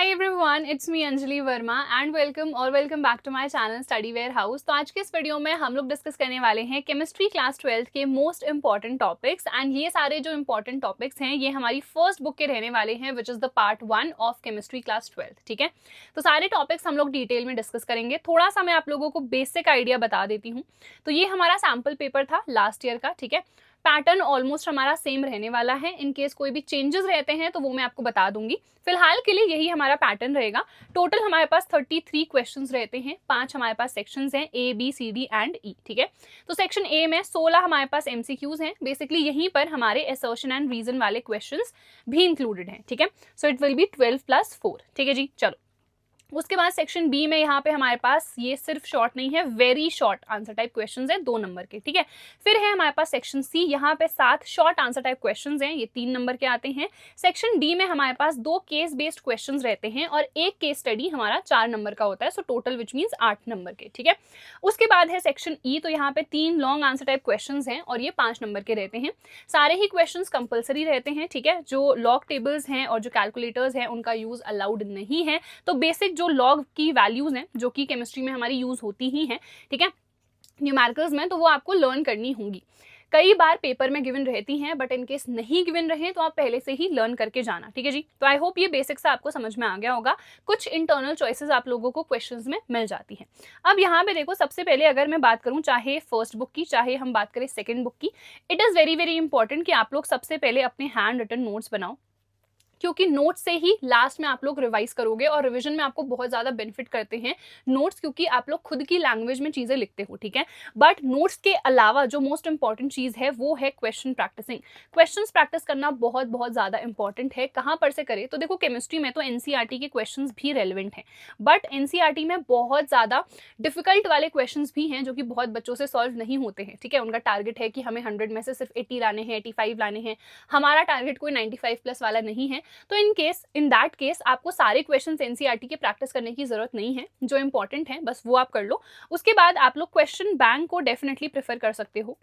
Hi everyone, it's me Anjali Verma and welcome back to my channel study warehouse. तो आज के इस video में हम लोग डिस्कस करने वाले हैं केमिस्ट्री क्लास 12th के मोस्ट इंपॉर्टेंट टॉपिक्स। एंड ये सारे जो इंपॉर्टेंट टॉपिक्स हैं ये हमारी फर्स्ट बुक के रहने वाले हैं, which is the part 1 of chemistry class 12th। ठीक है, तो सारे टॉपिक्स हम लोग डिटेल में डिस्कस करेंगे। थोड़ा सा मैं आप लोगों को बेसिक आइडिया बता देती हूँ। तो ये हमारा सैम्पल पेपर था लास्ट ईयर का। ठीक है, पैटर्न ऑलमोस्ट हमारा सेम रहने वाला है। इन केस कोई भी चेंजेस रहते हैं तो वो मैं आपको बता दूंगी। फिलहाल के लिए यही हमारा पैटर्न रहेगा। टोटल हमारे पास 33 क्वेश्चंस रहते हैं। 5 हमारे पास सेक्शंस हैं, A B C D and E. ठीक है, तो सेक्शन ए में 16 हमारे पास एमसीक्यूज हैं। बेसिकली यहीं पर हमारे असर्शन एंड रीजन वाले क्वेश्चंस भी इंक्लूडेड हैं। ठीक है, सो इट विल बी 12+4। ठीक है जी, चलो। उसके बाद सेक्शन बी में यहाँ पे हमारे पास ये सिर्फ शॉर्ट नहीं है, very short answer type questions हैं 2 नंबर के। ठीक है, फिर है हमारे पास सेक्शन सी, यहाँ पे 7 शॉर्ट आंसर टाइप क्वेश्चंस हैं, ये 3 नंबर के आते हैं। सेक्शन डी में हमारे पास 2 केस बेस्ड क्वेश्चंस रहते हैं और एक केस स्टडी हमारा 4 नंबर का होता है, so total which means 8 number के। ठीक है, उसके बाद है सेक्शन ई, तो यहाँ पे 3 लॉन्ग आंसर टाइप क्वेश्चन हैं और ये 5 नंबर के रहते हैं। सारे ही क्वेश्चन कंपल्सरी रहते हैं। ठीक है, जो लॉग टेबल्स हैं और जो कैलकुलेटर्स हैं उनका यूज अलाउड नहीं है। तो बेसिक जो लॉग की वैल्यूज हैं जो कि केमिस्ट्री में हमारी यूज होती ही हैं, ठीक है, न्यूमेरिकल्स में, तो वो आपको लर्न करनी होंगी। कई बार पेपर में गिवन रहती हैं, बट इन केस नहीं गिवन रहे तो आप पहले से ही लर्न करके जाना। ठीक है जी, तो आई होप ये बेसिक्स आपको समझ में आ गया होगा। कुछ इंटरनल चॉइसेस आप लोगों को क्वेश्चंस में मिल जाती हैं। अब यहाँ पे देखो, सबसे पहले अगर मैं बात करूँ चाहे फर्स्ट बुक की चाहे हम बात करें सेकेंड बुक की, it is very very important कि आप लोग सबसे पहले अपने हैंड रिटन नोट्स बनाओ, क्योंकि नोट्स से ही लास्ट में आप लोग रिवाइज करोगे और रिवीजन में आपको बहुत ज़्यादा बेनिफिट करते हैं नोट्स, क्योंकि आप लोग खुद की लैंग्वेज में चीज़ें लिखते हो। ठीक है, बट नोट्स के अलावा जो मोस्ट इंपॉर्टेंट चीज़ है वो है क्वेश्चन प्रैक्टिसिंग। क्वेश्चंस प्रैक्टिस करना बहुत बहुत ज़्यादा इंपॉर्टेंट है। कहाँ पर से करें, तो देखो केमिस्ट्री में तो एनसीईआरटी के क्वेश्चन भी रेलिवेंट हैं, बट एनसीईआरटी में बहुत ज़्यादा डिफिकल्ट वाले क्वेश्चन भी हैं जो कि बहुत बच्चों से सॉल्व नहीं होते हैं। ठीक है, उनका टारगेट है कि हमें 100 में से सिर्फ 80 लाने हैं, 85 लाने हैं। हमारा टारगेट कोई 95+ वाला नहीं है। तो इन दैट केस आपको सारे क्वेश्चंस एनसीईआरटी के प्रैक्टिस करने की जरूरत नहीं है। जो इंपॉर्टेंट है बस वो आप कर लो। उसके बाद आप लोग क्वेश्चन बैंक को डेफिनेटली प्रेफर कर सकते हो,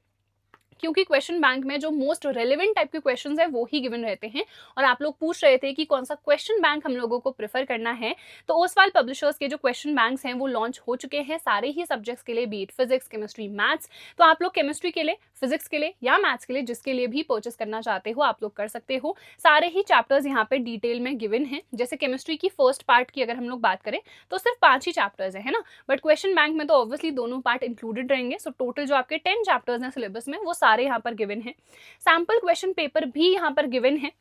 क्योंकि क्वेश्चन बैंक में जो मोस्ट रेलेवेंट टाइप के क्वेश्चंस हैं वो ही गिवन रहते हैं। और आप लोग पूछ रहे थे कि कौन सा क्वेश्चन बैंक हम लोगों को प्रेफर करना है, तो ओसवाल पब्लिशर्स के जो क्वेश्चन बैंक्स हैं वो लॉन्च हो चुके हैं सारे ही सब्जेक्ट्स के लिए, बीट फिजिक्स, केमिस्ट्री, मैथ्स। तो आप लोग केमिस्ट्री के लिए, फिजिक्स के लिए या मैथ्स के लिए, जिसके लिए भी परचेस करना चाहते हो आप लोग कर सकते हो। सारे ही चैप्टर्स यहाँ पे डिटेल में गिवन हैं। जैसे केमिस्ट्री की फर्स्ट पार्ट की अगर हम लोग बात करें तो सिर्फ 5 ही चैप्टर्स है ना, बट क्वेश्चन बैंक में तो ऑब्वियसली दोनों पार्ट इंक्लूडेड रहेंगे। सो टोटल जो आपके 10 चैप्टर्स हैं सिलेबस में वो सारे यहाँ पर गिवन है। सैम्पल क्वेश्चन पेपर भी यहाँ पर गिवन है,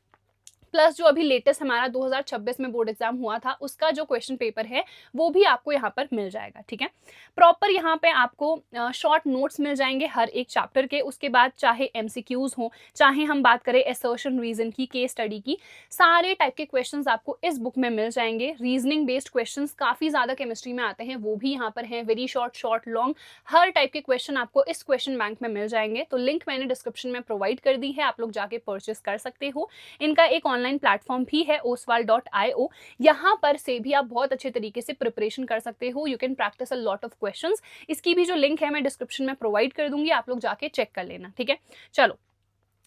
प्लस जो अभी लेटेस्ट हमारा 2026 में बोर्ड एग्जाम हुआ था उसका जो क्वेश्चन पेपर है वो भी आपको यहाँ पर मिल जाएगा। ठीक है, प्रॉपर यहाँ पे आपको शॉर्ट नोट्स मिल जाएंगे हर एक चैप्टर के। उसके बाद चाहे एमसीक्यूज हो, चाहे हम बात करें असर्शन रीजन की, केस स्टडी की, सारे टाइप के क्वेश्चंस आपको इस बुक में मिल जाएंगे। रीजनिंग बेस्ड क्वेश्चंस काफ़ी ज़्यादा केमिस्ट्री में आते हैं, वो भी यहाँ पर हैं। वेरी शॉर्ट, शॉर्ट, लॉन्ग, हर टाइप के क्वेश्चन आपको इस क्वेश्चन बैंक में मिल जाएंगे। तो लिंक मैंने डिस्क्रिप्शन में प्रोवाइड कर दी है, आप लोग जाके परचेस कर सकते हो। इनका एक ऑनलाइन प्लेटफॉर्म भी है oswal.io, यहाँ पर से भी आप बहुत अच्छे तरीके से प्रिपरेशन कर सकते हो। You can practice a lot of questions. इसकी भी जो लिंक है मैं डिस्क्रिप्शन में प्रोवाइड कर दूंगी, आप लोग जाके चेक कर लेना। ठीक है, चलो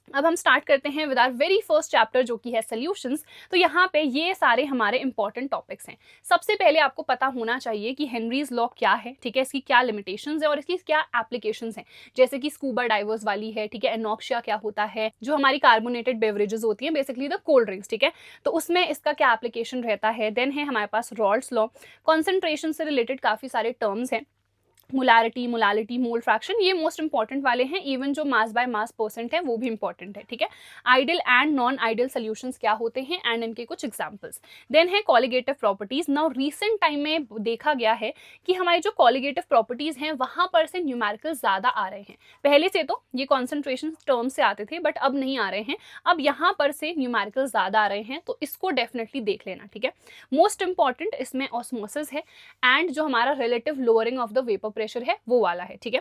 अब हम स्टार्ट करते हैं with our very first chapter जो कि है सॉल्यूशंस। तो यहाँ पे ये सारे हमारे इंपॉर्टेंट टॉपिक्स हैं। सबसे पहले आपको पता होना चाहिए कि हेनरीज लॉ क्या है, ठीक है, इसकी क्या लिमिटेशंस है और इसकी क्या एप्लीकेशंस हैं। जैसे कि स्कूबा डाइवर्स वाली है, ठीक है, एनॉक्सिया क्या होता है, जो हमारी कार्बोनेटेड बेवरेजेस होती हैं, बेसिकली द कोल्ड ड्रिंक्स। ठीक है, तो उसमें इसका क्या एप्लीकेशन रहता है। देन है हमारे पास रॉल्स लॉ, कॉन्सेंट्रेशन से रिलेटेड काफ़ी सारे टर्म्स हैं। मोलारिटी, मोलालिटी, मोल फ्रैक्शन, ये मोस्ट इंपॉर्टेंट वाले हैं। इवन जो मास बाय मास परसेंट है वो भी इंपॉर्टेंट है। ठीक है, ideal and non ideal solutions क्या होते हैं एंड इनके कुछ एग्जांपल्स। देन है colligative properties. Now recent time में देखा गया है कि हमारी जो कॉलिगेटिव प्रॉपर्टीज हैं वहां पर से न्यूमेरिकल ज्यादा आ रहे हैं। पहले से तो ये कॉन्सेंट्रेशन टर्म से आते थे बट अब नहीं आ रहे हैं, अब यहाँ पर से न्यूमेरिकल ज्यादा आ रहे हैं, तो इसको डेफिनेटली देख लेना। ठीक है, मोस्ट इंपॉर्टेंट इसमें ऑस्मोसिस है एंड जो हमारा relative lowering of the vapour pressure है वो वाला है। ठीक है,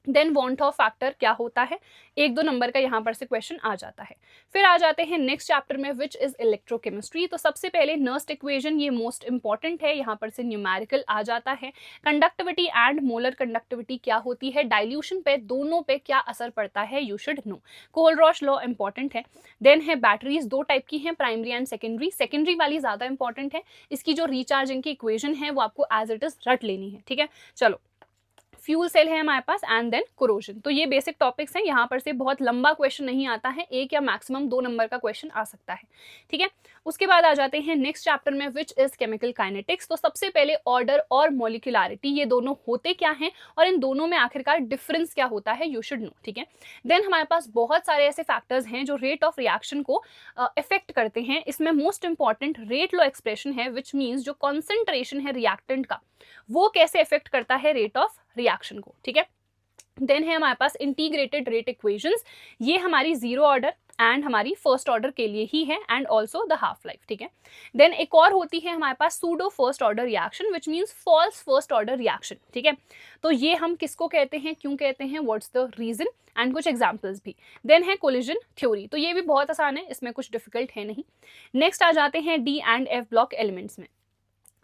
देन वॉन्ट ऑफ फैक्टर क्या होता है, 1-2 नंबर का यहाँ पर से क्वेश्चन आ जाता है। फिर आ जाते हैं नेक्स्ट चैप्टर में, विच इज इलेक्ट्रोकेमिस्ट्री। तो सबसे पहले नर्स्ट इक्वेशन, ये मोस्ट इंपॉर्टेंट है, यहाँ पर से न्यूमेरिकल आ जाता है। कंडक्टिविटी एंड मोलर कंडक्टिविटी क्या होती है, डाइल्यूशन पे, दोनों पे क्या असर पड़ता है, you should know. Kohlrausch law important है। देन है बैटरीज, दो टाइप की हैं, प्राइमरी एंड सेकेंडरी। सेकेंडरी वाली ज्यादा इंपॉर्टेंट है, इसकी जो रिचार्जिंग की इक्वेशन है वो आपको एज इट इज रट लेनी है, ठीक है। चलो, फ्यूल सेल है हमारे पास, एंड देन कोरोजन। तो ये बेसिक टॉपिक्स हैं, यहाँ पर से बहुत लंबा क्वेश्चन नहीं आता है, 1 या मैक्सिमम 2 नंबर का क्वेश्चन आ सकता है, ठीक है। उसके बाद आ जाते हैं नेक्स्ट चैप्टर में, विच इज केमिकल काइनेटिक्स। तो सबसे पहले ऑर्डर और मॉलिक्यूलरिटी, ये दोनों होते क्या हैं और इन दोनों में आखिरकार डिफरेंस क्या होता है, यू शुड नो, ठीक है। देन हमारे पास बहुत सारे ऐसे फैक्टर्स हैं जो रेट ऑफ रिएक्शन को इफेक्ट करते हैं। इसमें most important rate law expression है, विच मीन्स जो कॉन्सेंट्रेशन है रिएक्टेंट का वो कैसे इफेक्ट करता है रेट ऑफ रिएक्शन को, ठीक है। देन है हमारे पास इंटीग्रेटेड रेट इक्वेशंस, ये हमारी जीरो ऑर्डर एंड हमारी फर्स्ट ऑर्डर के लिए ही है, and also the half life, ठीक है। देन एक और होती है हमारे पास pseudo first order reaction, which means false first order reaction, ठीक है। तो ये हम किसको कहते हैं, क्यों कहते हैं, व्हाट्स द रीजन, एंड कुछ एग्जाम्पल्स भी। देन है कोलिजन थ्योरी, तो ये भी बहुत आसान है, इसमें कुछ डिफिकल्ट है नहीं। नेक्स्ट आ जाते हैं D and F block elements में।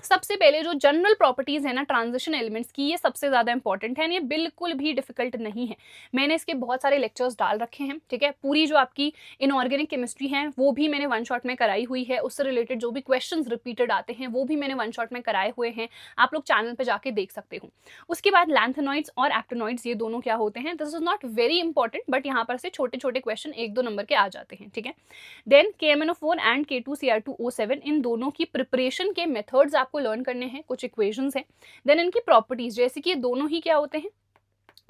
सबसे पहले जो जनरल प्रॉपर्टीज है ना ट्रांजिशन एलिमेंट्स की, ये सबसे ज्यादा इंपॉर्टेंट है, ये बिल्कुल भी डिफिकल्ट नहीं है। मैंने इसके बहुत सारे लेक्चर्स डाल रखे हैं, ठीक है। पूरी जो आपकी इनऑर्गेनिक केमिस्ट्री है वो भी मैंने वन शॉट में कराई हुई है, उससे रिलेटेड जो भी क्वेश्चंस रिपीटेड आते हैं वो भी मैंने वन शॉट में कराए हुए हैं, आप लोग चैनल पर जाके देख सकते हो। उसके बाद लैंथेनॉइड्स और एक्टिनॉइड्स, ये दोनों क्या होते हैं, this is not very important, but यहाँ पर से छोटे छोटे क्वेश्चन 1-2 नंबर के आ जाते हैं, ठीक है। देन KMnO4 एंड K2Cr2O7, इन दोनों की प्रिपरेशन के मेथड्स आपको लर्न करने हैं, कुछ इक्वेशंस हैं। देन इनकी प्रॉपर्टीज, जैसे कि ये दोनों ही क्या होते हैं,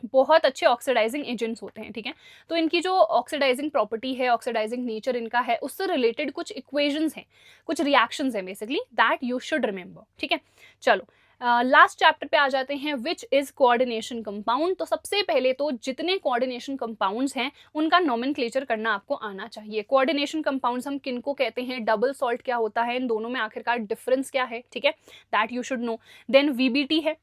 बहुत अच्छे ऑक्सीडाइजिंग एजेंट्स होते हैं, ठीक है। तो इनकी जो ऑक्सीडाइजिंग प्रॉपर्टी है, ऑक्सीडाइजिंग नेचर इनका है, उससे रिलेटेड कुछ इक्वेशंस हैं, कुछ रिएक्शंस हैं basically, that you should remember, ठीक है। चलो, लास्ट चैप्टर पे आ जाते हैं, विच इज कोऑर्डिनेशन कंपाउंड। तो सबसे पहले तो जितने कोऑर्डिनेशन कंपाउंड्स हैं उनका नोमेनक्लेचर करना आपको आना चाहिए। कोऑर्डिनेशन कंपाउंड्स हम किनको कहते हैं, डबल सॉल्ट क्या होता है, इन दोनों में आखिरकार डिफरेंस क्या है, ठीक है, that you should know. Then VBT है,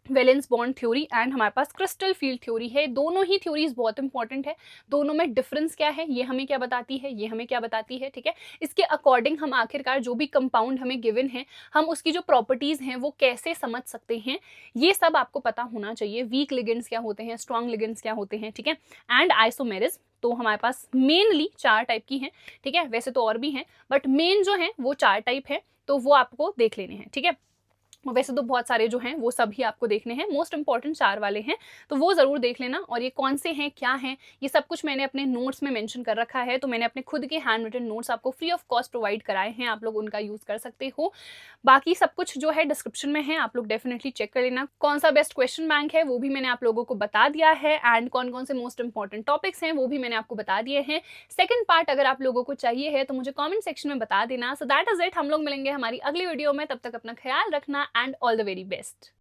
वैलेंस बॉन्ड थ्योरी, एंड हमारे पास क्रिस्टल फील्ड थ्योरी है। दोनों ही थ्योरीज बहुत इंपॉर्टेंट है, दोनों में डिफरेंस क्या है, ये हमें क्या बताती है, ये हमें क्या बताती है, ठीक है। इसके अकॉर्डिंग हम आखिरकार जो भी कंपाउंड हमें गिवन है, हम उसकी जो प्रॉपर्टीज हैं वो कैसे समझ सकते हैं, ये सब आपको पता होना चाहिए। वीक लिगेंड्स क्या होते हैं, स्ट्रॉन्ग लिगेंड्स क्या होते हैं, ठीक है। एंड आइसोमेरिज्म, तो हमारे पास मेनली 4 टाइप की हैं, ठीक है, वैसे तो और भी हैं, बट मेन जो है वो 4 टाइप है, तो वो आपको देख लेने हैं, ठीक है। वैसे तो बहुत सारे जो हैं वो सभी आपको देखने हैं, मोस्ट इंपॉर्टेंट 4 वाले हैं, तो वो ज़रूर देख लेना। और ये कौन से हैं, क्या हैं, ये सब कुछ मैंने अपने नोट्स में मेंशन कर रखा है, तो मैंने अपने खुद के हैंड रिटन नोट्स आपको फ्री ऑफ कॉस्ट प्रोवाइड कराए हैं, आप लोग उनका यूज़ कर सकते हो। बाकी सब कुछ जो है डिस्क्रिप्शन में है, आप लोग डेफिनेटली चेक कर लेना। कौन सा बेस्ट क्वेश्चन बैंक है वो भी मैंने आप लोगों को बता दिया है, एंड कौन कौन से मोस्ट इंपॉर्टेंट टॉपिक्स हैं वो भी मैंने आपको बता दिए हैं। सेकंड पार्ट अगर आप लोगों को चाहिए है तो मुझे कॉमेंट सेक्शन में बता देना। सो दैट इज इट, हम लोग मिलेंगे हमारी अगली वीडियो में, तब तक अपना ख्याल रखना, and all the very best.